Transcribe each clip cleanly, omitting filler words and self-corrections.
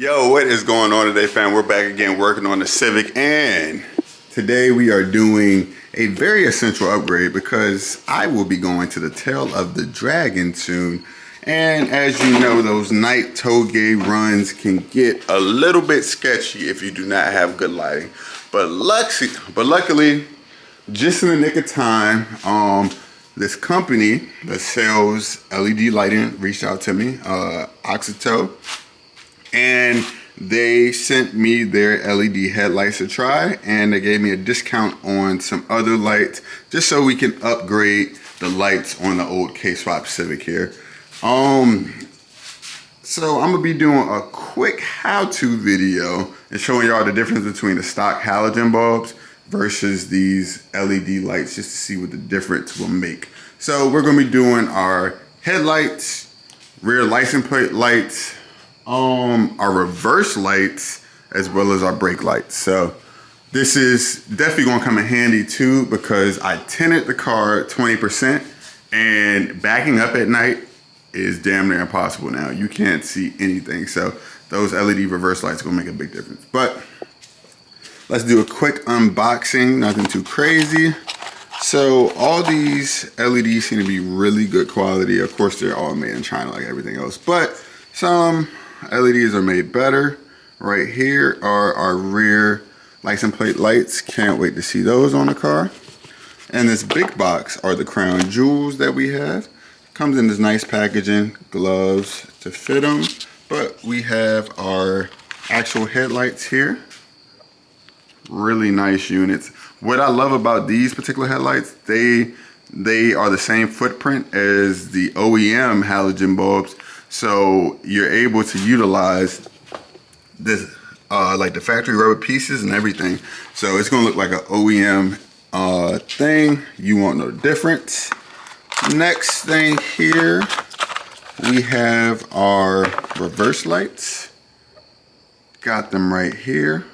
Yo, what is going on today, fam? We're back again working on the Civic, and today we are doing a very essential upgrade because I will be going to the tail of the Dragon soon. And as you know, those night toge runs can get a little bit sketchy if you do not have good lighting. But luckily, just in the nick of time, this company that sells LED lighting reached out to me, Auxito, and they sent me their LED headlights to try, and they gave me a discount on some other lights just so we can upgrade the lights on the old K-Swap Civic here. So I'm gonna be doing a quick how-to video and showing y'all the difference between the stock halogen bulbs versus these LED lights, just to see what the difference will make. So we're gonna be doing our headlights, rear license plate lights, our reverse lights, as well as our brake lights. So this is definitely gonna come in handy too, because I tinted the car 20%, and backing up at night is damn near impossible now. You can't see anything. So those LED reverse lights are gonna make a big difference. But let's do a quick unboxing, nothing too crazy. So all these LEDs seem to be really good quality. Of course, they're all made in China like everything else, but some LEDs are made better. Right here are our rear license plate lights. Can't wait to see those on the car. And this big box are the crown jewels that we have. Comes in this nice packaging, gloves to fit them. But we have our actual headlights here. Really nice units. What I love about these particular headlights, they are the same footprint as the OEM halogen bulbs. So you're able to utilize this, like the factory rubber pieces and everything. So it's gonna look like an OEM thing. You won't know the difference. Next thing here, we have our reverse lights. Got them right here.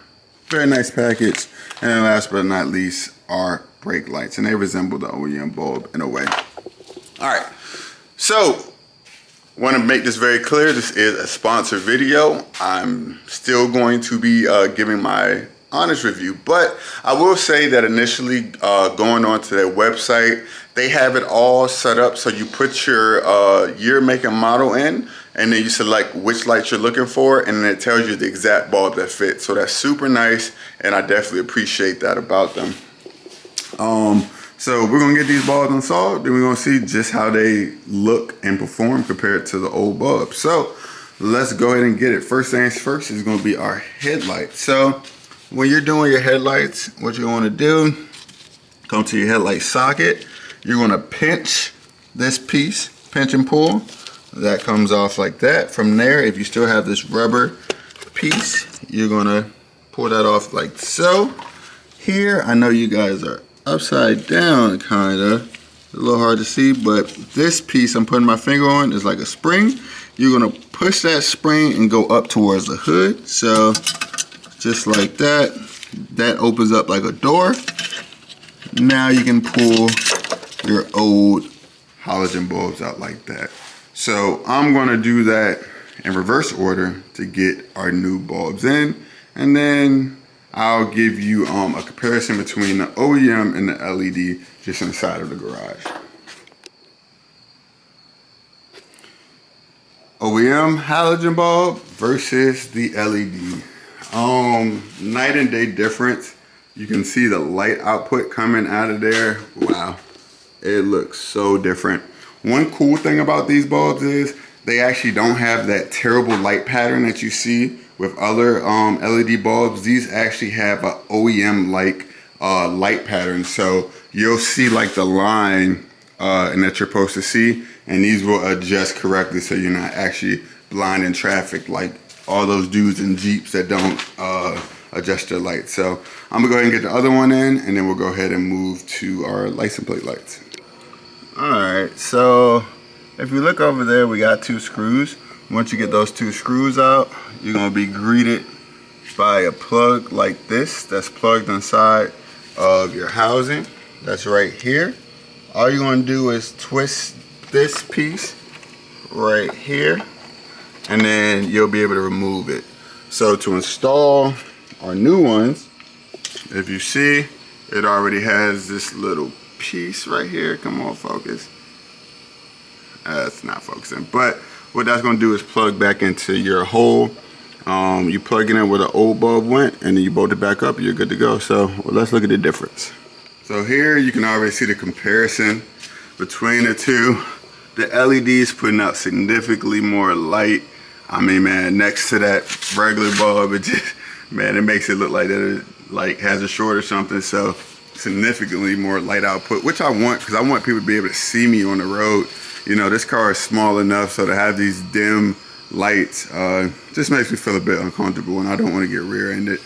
Very nice package. And then last but not least, our brake lights. And they resemble the OEM bulb in a way. All right, so want to make this very clear. This is a sponsored video. I'm still going to be giving my honest review, but I will say that initially going onto their website, they have it all set up so you put your year, make, and model in, and then you select which lights you're looking for, and then it tells you the exact bulb that fits. So that's super nice, and I definitely appreciate that about them. So we're gonna get these bulbs installed, then we're gonna see just how they look and perform compared to the old bulbs. So let's go ahead and get it. First things first is gonna be our headlights. So when you're doing your headlights, what you wanna do, come to your headlight socket. You're gonna pinch this piece, pinch and pull. That comes off like that. From there, if you still have this rubber piece, you're gonna pull that off like so. Here, I know you guys are upside down, kinda. A little hard to see, but this piece I'm putting my finger on is like a spring. You're gonna push that spring and go up towards the hood. So just like that, that opens up like a door. Now you can pull your old halogen bulbs out like that. So I'm gonna do that in reverse order to get our new bulbs in, and then I'll give you a comparison between the OEM and the LED just inside of the garage. OEM halogen bulb versus the LED. Night and day difference. You can see the light output coming out of there. Wow, it looks so different. One cool thing about these bulbs is they actually don't have that terrible light pattern that you see with other LED bulbs. These actually have a OEM-like light pattern. So you'll see like the line and that you're supposed to see, and these will adjust correctly so you're not actually blind in traffic like all those dudes in Jeeps that don't adjust their lights. So I'm gonna go ahead and get the other one in, and then we'll go ahead and move to our license plate lights. All right, so if you look over there, we got 2 screws. Once you get those 2 screws out, you're gonna be greeted by a plug like this that's plugged inside of your housing. That's right here. All you're gonna do is twist this piece right here, and then you'll be able to remove it. So to install our new ones, if you see, it already has this little piece right here. Come on, focus. It's not focusing, but what that's going to do is plug back into your hole. You plug it in where the old bulb went, and then you bolt it back up, you're good to go. So let's look at the difference. So here you can already see the comparison between the two. The LEDs putting out significantly more light. I mean, man, next to that regular bulb, it just, man, it makes it look like that it like has a short or something. So significantly more light output, which I want, because I want people to be able to see me on the road. You know, this car is small enough, so to have these dim lights just makes me feel a bit uncomfortable, and I don't want to get rear-ended.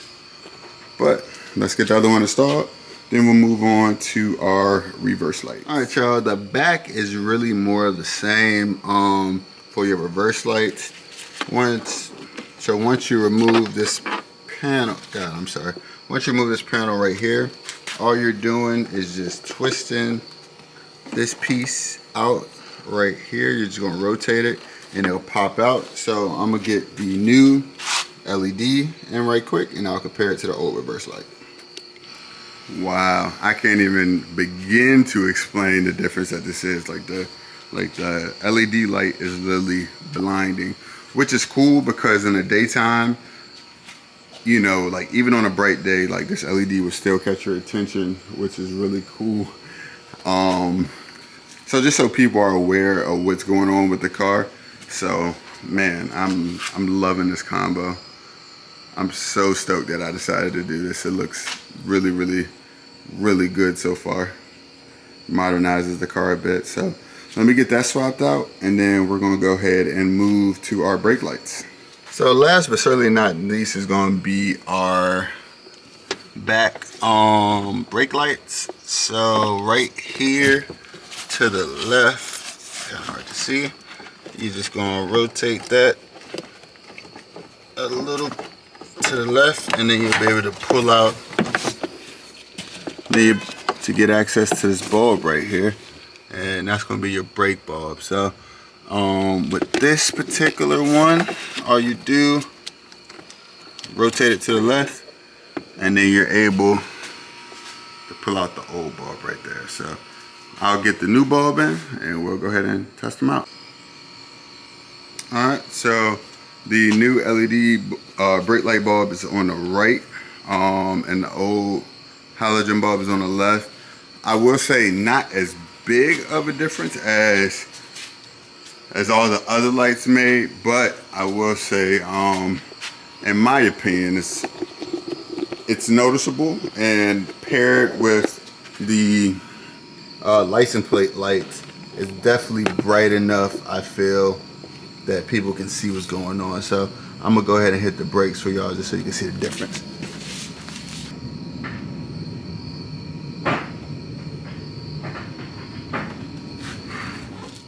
But let's get the other one installed. Then we'll move on to our reverse light. All right, y'all, the back is really more of the same for your reverse lights. Once you remove this panel, once you remove this panel right here, all you're doing is just twisting this piece out right here. You're just gonna rotate it and it'll pop out. So I'm gonna get the new LED in right quick, and I'll compare it to the old reverse light. Wow, I can't even begin to explain the difference that this is. Like the LED light is literally blinding, which is cool because in the daytime, you know, like even on a bright day, like this LED will still catch your attention, which is really cool. So just so people are aware of what's going on with the car. So man, I'm loving this combo. I'm so stoked that I decided to do this. It looks really, really, really good so far. Modernizes the car a bit. So let me get that swapped out, and then we're gonna go ahead and move to our brake lights. So last but certainly not least is gonna be our back brake lights. So right here to the left, kind of hard to see, you're just gonna rotate that a little to the left, and then you'll be able to pull out to get access to this bulb right here, and that's gonna be your brake bulb. So with this particular one, all you do, rotate it to the left, and then you're able to pull out the old bulb right there. So I'll get the new bulb in, and we'll go ahead and test them out. All right, so the new LED brake light bulb is on the right, and the old halogen bulb is on the left. I will say not as big of a difference as all the other lights made, but I will say, in my opinion, it's noticeable, and paired with the license plate lights, it's definitely bright enough, I feel, that people can see what's going on. So I'm gonna go ahead and hit the brakes for y'all just so you can see the difference.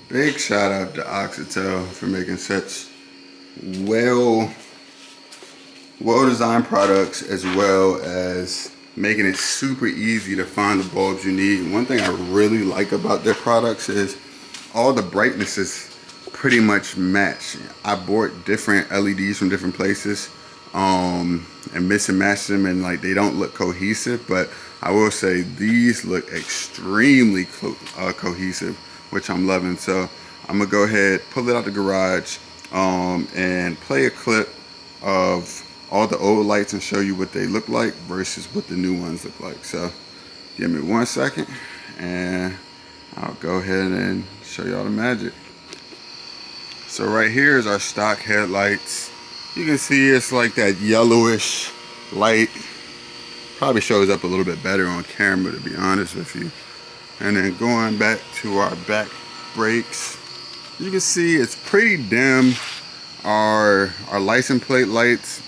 Big shout out to Auxito for making such well designed products, as well as making it super easy to find the bulbs you need. One thing I really like about their products is all the brightnesses pretty much match. I bought different LEDs from different places and mix and match them, and like they don't look cohesive, but I will say these look extremely cohesive, which I'm loving. So I'm gonna go ahead, pull it out the garage, and play a clip of all the old lights and show you what they look like versus what the new ones look like. So give me 1 second, and I'll go ahead and show y'all the magic. So right here is our stock headlights. You can see it's like that yellowish light. Probably shows up a little bit better on camera, to be honest with you. And then going back to our back brakes, you can see it's pretty dim. Our license plate lights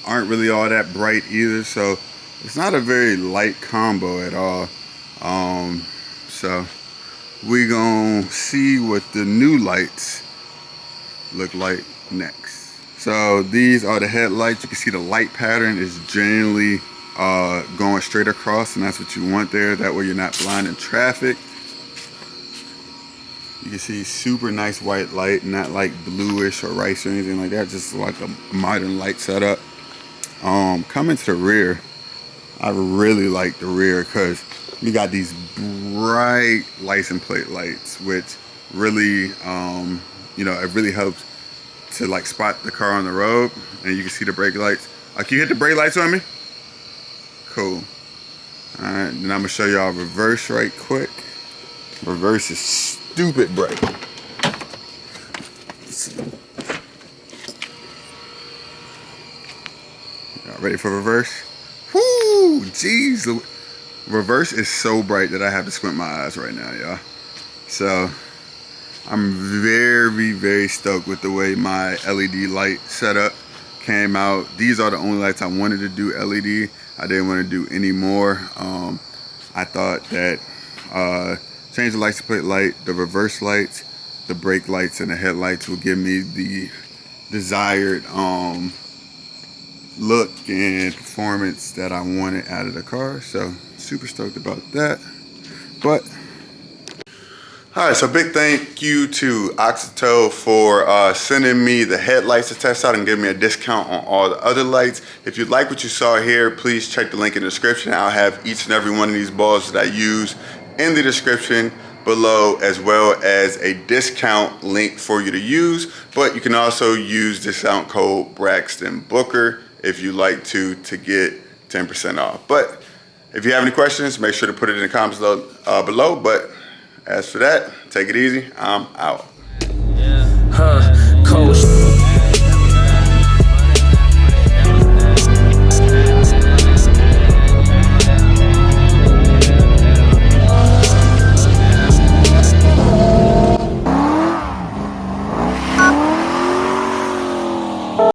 aren't really all that bright either, so it's not a very light combo at all. So we gonna see what the new lights look like next. So these are the headlights. You can see the light pattern is generally going straight across, and that's what you want there. That way you're not blinding traffic. You can see super nice white light, not like bluish or rice or anything like that, just like a modern light setup. Coming to the rear, I really like the rear because you got these bright license plate lights, which really, you know, it really helps to like spot the car on the road, and you can see the brake lights. Can you hit the brake lights on me? Cool. All right, then I'm gonna show y'all reverse right quick. Reverse is stupid bright. Y'all ready for reverse? Whoo, jeez. The reverse is so bright that I have to squint my eyes right now, y'all. So I'm very, very stoked with the way my LED light setup came out. These are the only lights I wanted to do LED. I didn't want to do any more. I thought that change the license plate light, the reverse lights, the brake lights, and the headlights will give me the desired look and performance that I wanted out of the car. So super stoked about that. But all right, so big thank you to Auxito for sending me the headlights to test out and giving me a discount on all the other lights. If you like what you saw here, please check the link in the description. I'll have each and every one of these bulbs that I use in the description below, as well as a discount link for you to use. But you can also use discount code Braxton Booker if you like to get 10% off. But if you have any questions, make sure to put it in the comments below. But as for that, take it easy. I'm out.